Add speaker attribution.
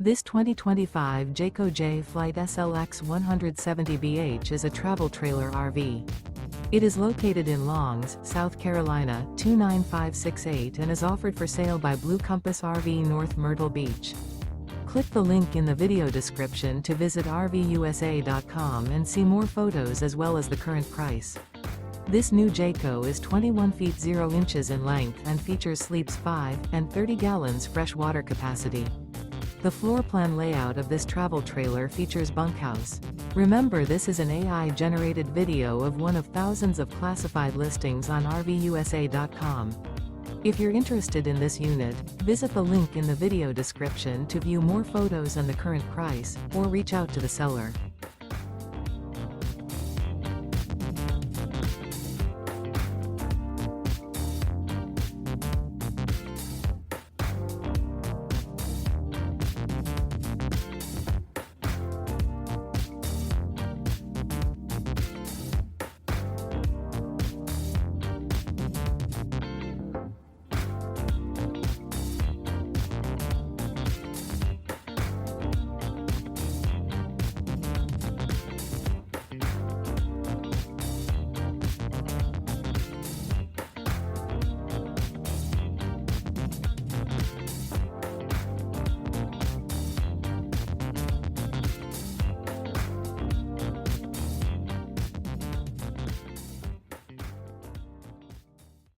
Speaker 1: This 2025 Jayco Jay Flight SLX 170BH is a travel trailer RV. It is located in Longs, South Carolina, 29568 and is offered for sale by Blue Compass RV North Myrtle Beach. Click the link in the video description to visit RVUSA.com and see more photos as well as the current price. This new Jayco is 21 feet 0 inches in length and features sleeps 5 and 30 gallons fresh water capacity. The floor plan layout of this travel trailer features bunkhouse. Remember, this is an AI-generated video of one of thousands of classified listings on RVUSA.com. If you're interested in this unit, visit the link in the video description to view more photos and the current price, or reach out to the seller.